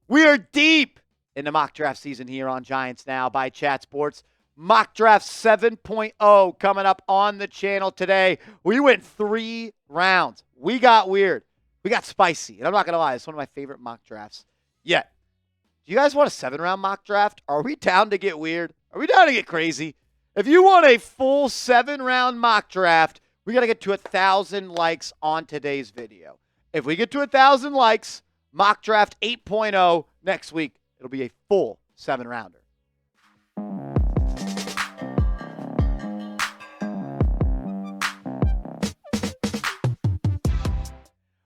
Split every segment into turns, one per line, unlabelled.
We are deep into mock draft season here on Giants Now by Chat Sports. Mock Draft 7.0 coming up on the channel today. We went 3 rounds. We got weird. We got spicy. And I'm not going to lie, it's one of my favorite mock drafts yet. Do you guys want a 7-round mock draft? Are we down to get weird? Are we down to get crazy? If you want a full 7-round mock draft, we got to get to 1,000 likes on today's video. If we get to 1,000 likes, mock draft 8.0 next week, it'll be a full 7-rounder.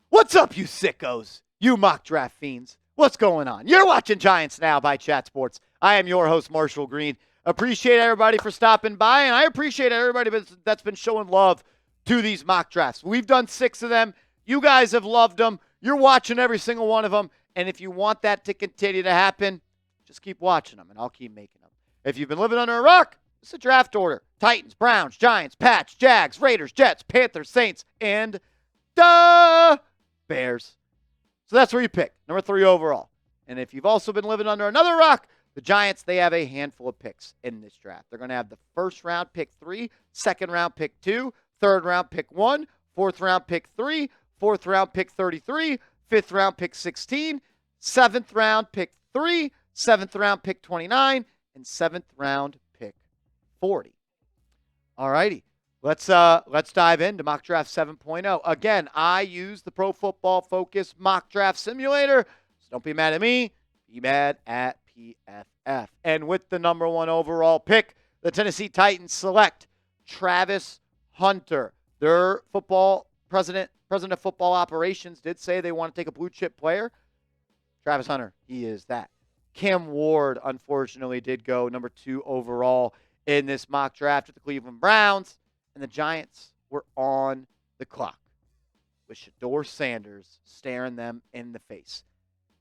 What's up, you sickos? You mock draft fiends. What's going on? You're watching Giants Now by Chat Sports. I am your host, Marshall Green. Appreciate everybody for stopping by, and I appreciate everybody that's been showing love to these mock drafts. We've done 6 of them. You guys have loved them. You're watching every single one of them, and if you want that to continue to happen, just keep watching them, and I'll keep making them. If you've been living under a rock, it's a draft order. Titans, Browns, Giants, Pats, Jags, Raiders, Jets, Panthers, Saints, and Bears. So that's where you pick. Number 3 overall. And if you've also been living under another rock, the Giants, they have a handful of picks in this draft. They're going to have the first round pick 3, second round pick 2, third round pick 1, fourth round pick 3, fourth round pick 33, fifth round pick 16, seventh round pick 3, seventh round pick 29, and seventh round pick 40. All righty. Let's dive into Mock Draft 7.0. Again, I use the Pro Football Focus Mock Draft Simulator, so don't be mad at me. Be mad at PFF. And with the number 1 overall pick, the Tennessee Titans select Travis Hunter. Their president of football operations did say they want to take a blue chip player. Travis Hunter, he is that. Cam Ward, unfortunately, did go number 2 overall in this mock draft with the Cleveland Browns. And the Giants were on the clock with Shedeur Sanders staring them in the face.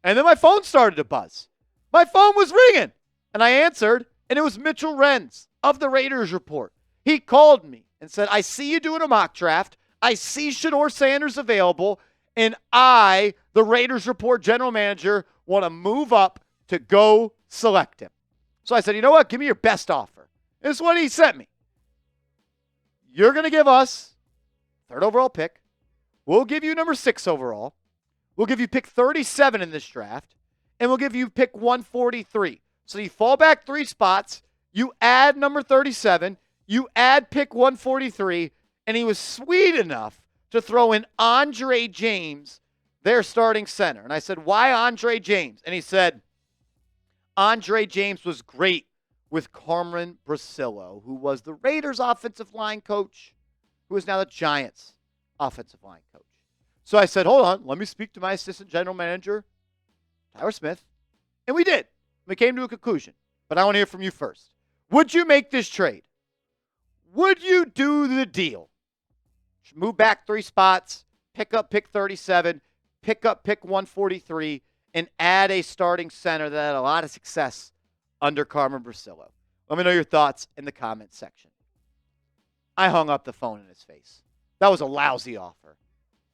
And then my phone started to buzz. My phone was ringing. And I answered, and it was Mitchell Renz of the Raiders Report. He called me and said, I see you doing a mock draft. I see Shedeur Sanders available. And I, the Raiders Report general manager, want to move up to go select him. So I said, you know what? Give me your best offer. This is what he sent me. You're going to give us 3rd overall pick. We'll give you number 6 overall. We'll give you pick 37 in this draft. And we'll give you pick 143. So you fall back 3 spots. You add number 37. You add pick 143. And he was sweet enough to throw in Andre James, their starting center. And I said, why Andre James? And he said, Andre James was great with Cameron Brasillo, who was the Raiders offensive line coach, who is now the Giants offensive line coach. So I said, hold on, let me speak to my assistant general manager, Tyler Smith. And we did. We came to a conclusion. But I want to hear from you first. Would you make this trade? Would you do the deal? Move back 3 spots, pick up pick 37, pick up pick 143, and add a starting center that had a lot of success under Cameron Brasillo. Let me know your thoughts in the comments section. I hung up the phone in his face. That was a lousy offer.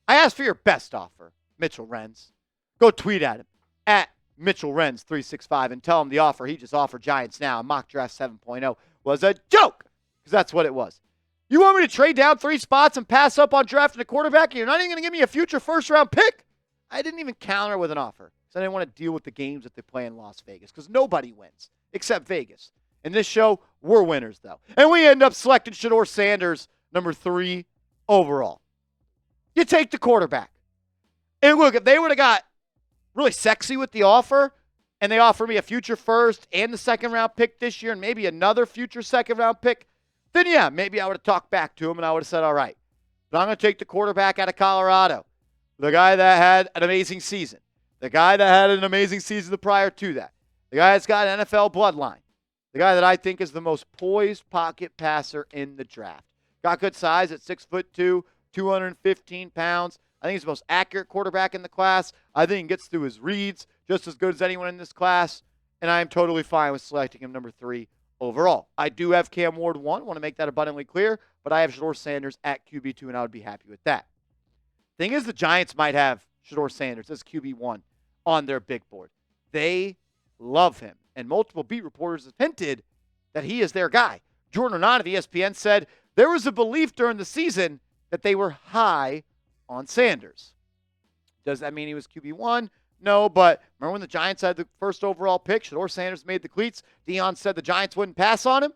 I asked for your best offer, Mitchell Renz. Go tweet at him, at MitchellRenz365, and tell him the offer he just offered Giants Now in Mock Draft 7.0 was a joke, because that's what it was. You want me to trade down 3 spots and pass up on drafting a quarterback, and you're not even going to give me a future first-round pick? I didn't even counter with an offer, because I didn't want to deal with the games that they play in Las Vegas, because nobody wins except Vegas. In this show, we're winners, though. And we end up selecting Shedeur Sanders, number 3 overall. You take the quarterback. And look, if they would have got really sexy with the offer, and they offer me a future first and the second-round pick this year and maybe another future second-round pick, then yeah, maybe I would have talked back to him and I would have said, all right. But I'm going to take the quarterback out of Colorado, the guy that had an amazing season, the guy that had an amazing season prior to that, the guy that's got an NFL bloodline, the guy that I think is the most poised pocket passer in the draft. Got good size at 6'2", 215 pounds. I think he's the most accurate quarterback in the class. I think he gets through his reads just as good as anyone in this class, and I am totally fine with selecting him number 3 overall. I do have Cam Ward 1, want to make that abundantly clear, but I have Shedeur Sanders at QB2, and I would be happy with that. Thing is, the Giants might have Shedeur Sanders as QB1 on their big board. They love him. And multiple beat reporters have hinted that he is their guy. Jordan Raanan of ESPN said there was a belief during the season that they were high on Sanders. Does that mean he was QB1? No, but remember when the Giants had the first overall pick? Shedeur Sanders made the cleats. Deion said the Giants wouldn't pass on him.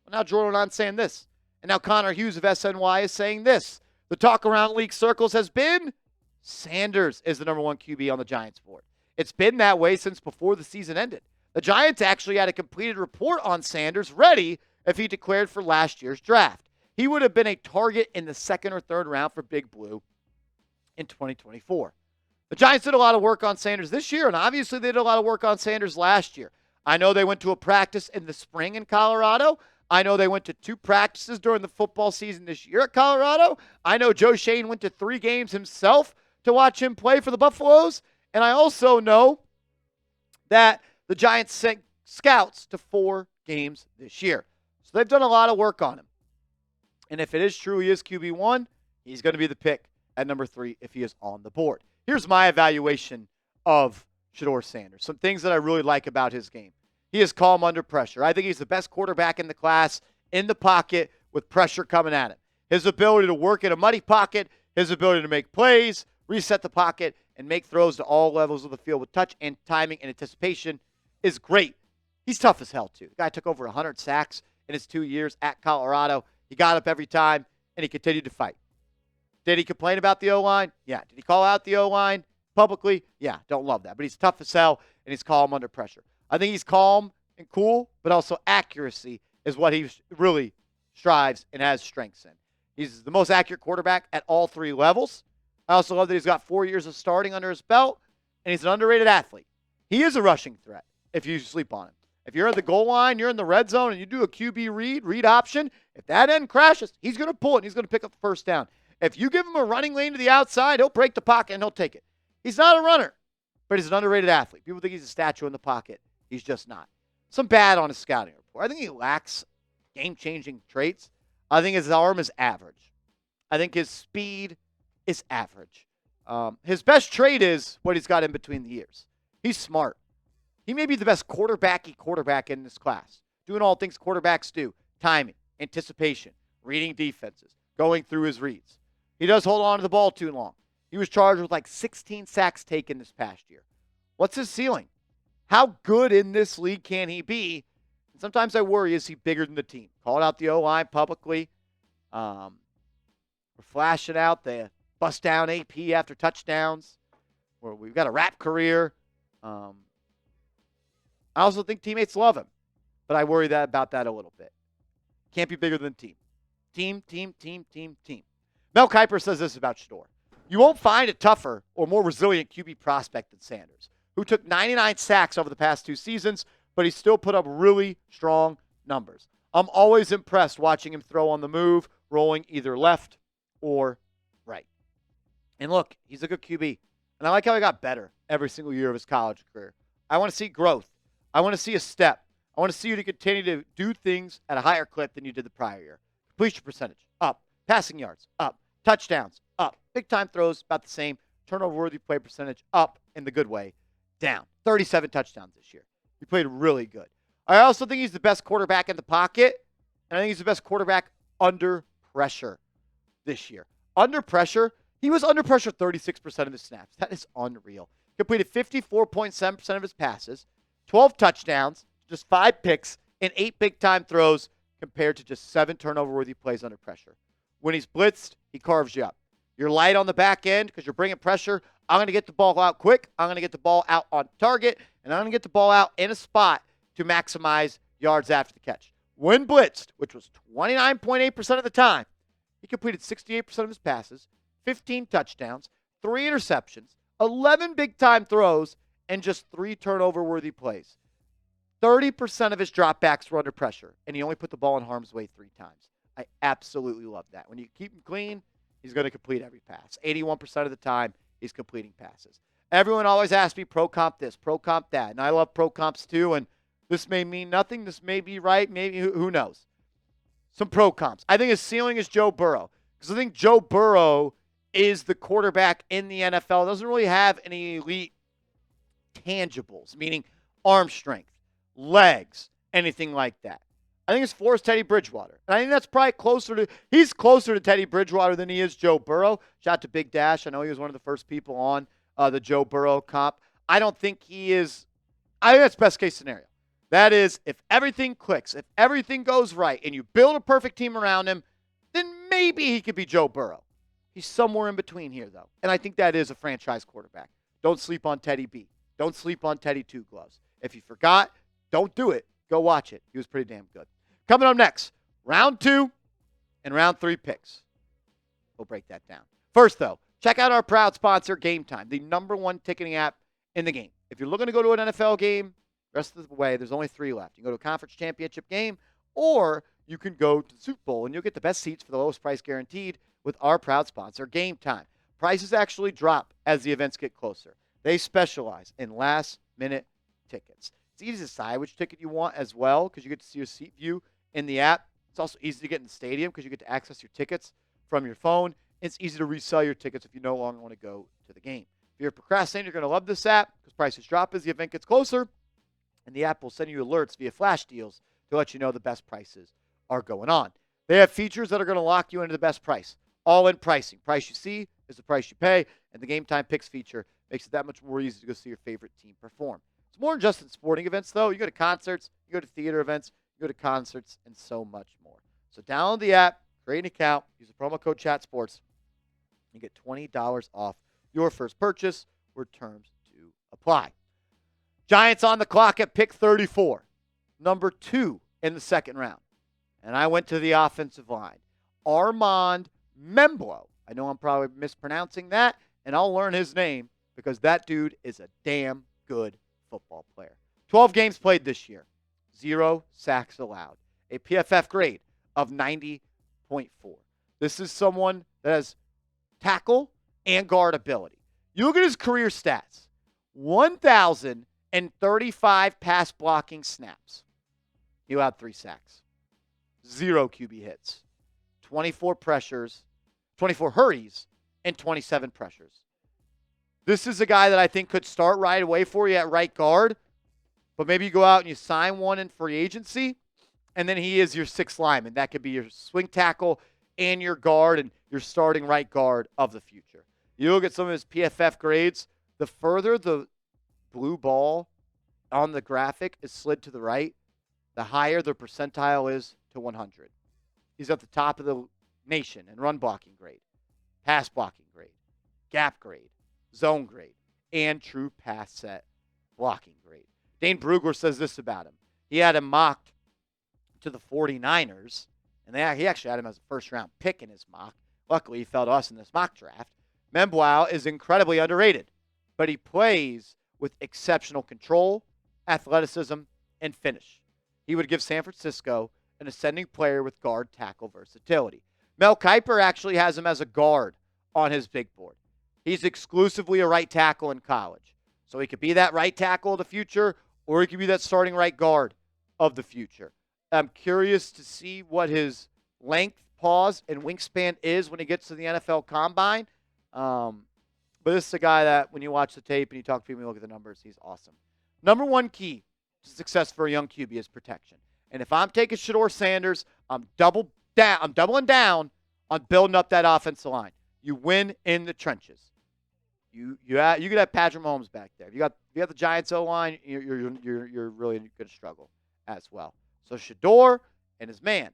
Well, now Jordan Raanan saying this. And now Connor Hughes of SNY is saying this. The talk around league circles has been Sanders is the number one QB on the Giants board. It's been that way since before the season ended. The Giants actually had a completed report on Sanders ready if he declared for last year's draft. He would have been a target in the second or third round for Big Blue in 2024. The Giants did a lot of work on Sanders this year, and obviously they did a lot of work on Sanders last year. I know they went to a practice in the spring in Colorado. I know they went to 2 practices during the football season this year at Colorado. I know Joe Shane went to 3 games himself to watch him play for the Buffaloes. And I also know that the Giants sent scouts to 4 games this year. So they've done a lot of work on him. And if it is true he is QB1, he's going to be the pick at number 3 if he is on the board. Here's my evaluation of Shedeur Sanders. Some things that I really like about his game. He is calm under pressure. I think he's the best quarterback in the class in the pocket with pressure coming at him. His ability to work in a muddy pocket, his ability to make plays, reset the pocket, and make throws to all levels of the field with touch and timing and anticipation is great. He's tough as hell, too. The guy took over 100 sacks in his 2 years at Colorado. He got up every time, and he continued to fight. Did he complain about the O-line? Yeah. Did he call out the O-line publicly? Yeah, don't love that. But he's tough as hell, and he's calm under pressure. I think he's calm and cool, but also accuracy is what he really strives and has strengths in. He's the most accurate quarterback at all 3 levels. I also love that he's got 4 years of starting under his belt, and he's an underrated athlete. He is a rushing threat if you sleep on him. If you're at the goal line, you're in the red zone, and you do a QB read option, if that end crashes, he's going to pull it, and he's going to pick up the first down. If you give him a running lane to the outside, he'll break the pocket, and he'll take it. He's not a runner, but he's an underrated athlete. People think he's a statue in the pocket. He's just not. Some bad on his scouting report. I think he lacks game-changing traits. I think his arm is average. I think his speed is average. His best trait is what he's got in between the ears. He's smart. He may be the best quarterback in this class. Doing all things quarterbacks do. Timing, anticipation, reading defenses, going through his reads. He does hold on to the ball too long. He was charged with like 16 sacks taken this past year. What's his ceiling? How good in this league can he be? And sometimes I worry, is he bigger than the team? Called out the O-line publicly. We're flashing out the bust down AP after touchdowns. We've got a rap career. I also think teammates love him, but I worry about that a little bit. Can't be bigger than team. Team. Mel Kiper says this about Shedeur. You won't find a tougher or more resilient QB prospect than Sanders, who took 99 sacks over the past 2 seasons, but he still put up really strong numbers. I'm always impressed watching him throw on the move, rolling either left or right. And look, he's a good QB. And I like how he got better every single year of his college career. I want to see growth. I want to see a step. I want to see you to continue to do things at a higher clip than you did the prior year. Completion percentage, up. Passing yards, up. Touchdowns, up. Big time throws, about the same. Turnover-worthy play percentage, up in the good way. Down. 37 touchdowns this year. He played really good. I also think he's the best quarterback in the pocket, and I think he's the best quarterback under pressure this year. Under pressure, he was under pressure 36% of his snaps. That is unreal. Completed 54.7% of his passes, 12 touchdowns, just 5 picks, and 8 big-time throws compared to just 7 turnover-worthy plays under pressure. When he's blitzed, he carves you up. You're light on the back end because you're bringing pressure. I'm going to get the ball out quick. I'm going to get the ball out on target, and I'm going to get the ball out in a spot to maximize yards after the catch. When blitzed, which was 29.8% of the time, he completed 68% of his passes, 15 touchdowns, 3 interceptions, 11 big-time throws, and just 3 turnover-worthy plays. 30% of his dropbacks were under pressure, and he only put the ball in harm's way 3 times. I absolutely love that. When you keep him clean, he's going to complete every pass. 81% of the time, he's completing passes. Everyone always asks me pro comp this, pro comp that, and I love pro comps too, and this may mean nothing. This may be right. Maybe, who knows? Some pro comps. I think his ceiling is Joe Burrow, because I think Joe Burrow is the quarterback in the NFL. Doesn't really have any elite tangibles, meaning arm strength, legs, anything like that. I think his 4 is Teddy Bridgewater. And I think that's probably he's closer to Teddy Bridgewater than he is Joe Burrow. Shout out to Big Dash. I know he was one of the first people on the Joe Burrow comp. I don't think he is. I think that's best case scenario. That is, if everything clicks, if everything goes right, and you build a perfect team around him, then maybe he could be Joe Burrow. He's somewhere in between here, though. And I think that is a franchise quarterback. Don't sleep on Teddy B. Don't sleep on Teddy Two Gloves. If you forgot, don't do it. Go watch it. He was pretty damn good. Coming up next, round 2 and round 3 picks. We'll break that down. First, though, check out our proud sponsor, Game Time, the #1 ticketing app in the game. If you're looking to go to an NFL game, rest of the way, there's only 3 left. You can go to a conference championship game, or you can go to the Super Bowl, and you'll get the best seats for the lowest price guaranteed with our proud sponsor, Game Time. Prices actually drop as the events get closer. They specialize in last-minute tickets. It's easy to decide which ticket you want as well because you get to see your seat view in the app. It's also easy to get in the stadium because you get to access your tickets from your phone. It's easy to resell your tickets if you no longer want to go to the game. If you're procrastinating, you're going to love this app because prices drop as the event gets closer, and the app will send you alerts via flash deals to let you know the best prices are going on. They have features that are going to lock you into the best price. All-in pricing. Price you see is the price you pay, and the Game Time Picks feature makes it that much more easy to go see your favorite team perform. It's more than just in sporting events, though. You go to concerts, you go to theater events, you go to concerts, and so much more. So download the app, create an account, use the promo code CHATSPORTS, and get $20 off your first purchase, where terms to apply. Giants on the clock at pick 34, number 2 in the second round. And I went to the offensive line. Armand Memblo. I know I'm probably mispronouncing that, and I'll learn his name because that dude is a damn good football player. 12 games played this year, 0 sacks allowed, a PFF grade of 90.4. This is someone that has tackle and guard ability. You look at his career stats, 1,035 pass blocking snaps. He allowed 3 sacks, 0 QB hits, 24 pressures, 24 hurries, and 27 pressures. This is a guy that I think could start right away for you at right guard, but maybe you go out and you sign one in free agency, and then he is your 6th lineman. That could be your swing tackle and your guard and your starting right guard of the future. You look at some of his PFF grades, the further the blue ball on the graphic is slid to the right, the higher the percentile is to 100. He's at the top of the nation in run blocking grade, pass blocking grade, gap grade, zone grade, and true pass set blocking grade. Dane Brugler says this about him. He had him mocked to the 49ers, and he actually had him as a first-round pick in his mock. Luckily, he fell to us in this mock draft. Memblow is incredibly underrated, but he plays with exceptional control, athleticism, and finish. He would give San Francisco an ascending player with guard tackle versatility. Mel Kiper actually has him as a guard on his big board. He's exclusively a right tackle in college. So he could be that right tackle of the future, or he could be that starting right guard of the future. I'm curious to see what his length, pause, and wingspan is when he gets to the NFL Combine. But this is a guy that when you watch the tape and you talk to people and you look at the numbers, he's awesome. Number 1 key to success for a young QB is protection. And if I'm taking Shedeur Sanders, I'm doubling down on building up that offensive line. You win in the trenches. You could have Patrick Mahomes back there. If you got the Giants O-line, you're really going to struggle as well. So Shedeur and his man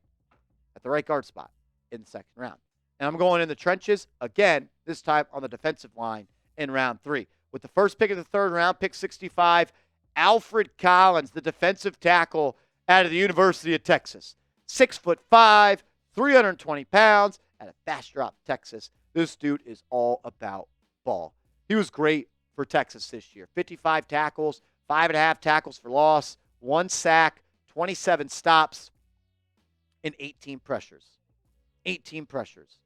at the right guard spot in the second round. And I'm going in the trenches again, this time on the defensive line in round 3. With the first pick of the third round, pick 65, Alfred Collins, the defensive tackle out of the University of Texas. 6'5", 320 pounds, out of Fast Drop, Texas. This dude is all about ball. He was great for Texas this year. 55 tackles, 5.5 tackles for loss, 1 sack, 27 stops, and 18 pressures. 18 pressures.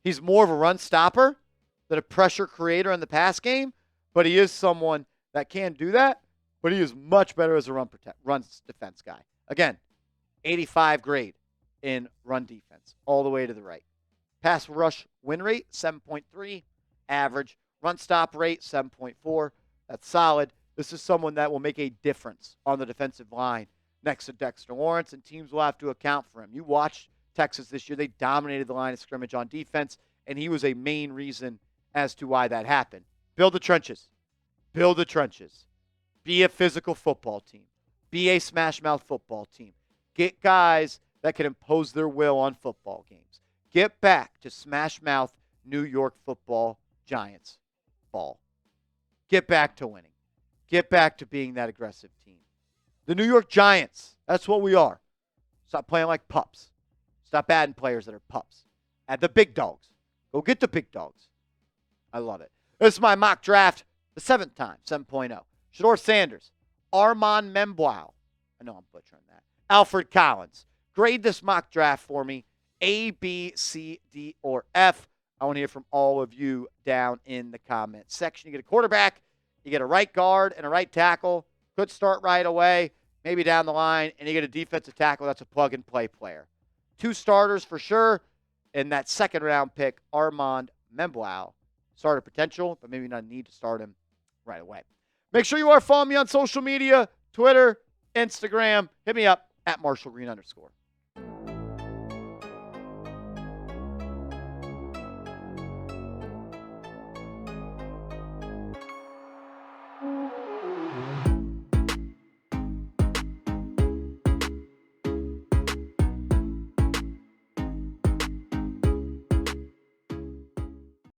He's more of a run stopper than a pressure creator in the pass game, but he is someone that can do that, but he is much better as a run defense guy. Again, 85 grade in run defense, all the way to the right. Pass rush win rate, 7.3. Average. Run stop rate, 7.4. That's solid. This is someone that will make a difference on the defensive line next to Dexter Lawrence, and teams will have to account for him. You watched Texas this year. They dominated the line of scrimmage on defense, and he was a main reason as to why that happened. Build the trenches. Build the trenches. Be a physical football team. Be a smash mouth football team. Get guys that can impose their will on football games. Get back to smash mouth New York football Giants ball. Get back to winning. Get back to being that aggressive team. The New York Giants, that's what we are. Stop playing like pups. Stop adding players that are pups. Add the big dogs. Go get the big dogs. I love it. This is my mock draft, the 7th time, 7.0. Shedeur Sanders, Armand Memblow. I know I'm butchering that. Alfred Collins. Grade this mock draft for me. A, B, C, D, or F. I want to hear from all of you down in the comments section. You get a quarterback, you get a right guard and a right tackle. Could start right away, maybe down the line, and you get a defensive tackle that's a plug-and-play player. 2 starters for sure, and that second-round pick, Armand Memblow. Starter potential, but maybe not need to start him right away. Make sure you are following me on social media, Twitter, Instagram. Hit me up at @MarshallGreen_.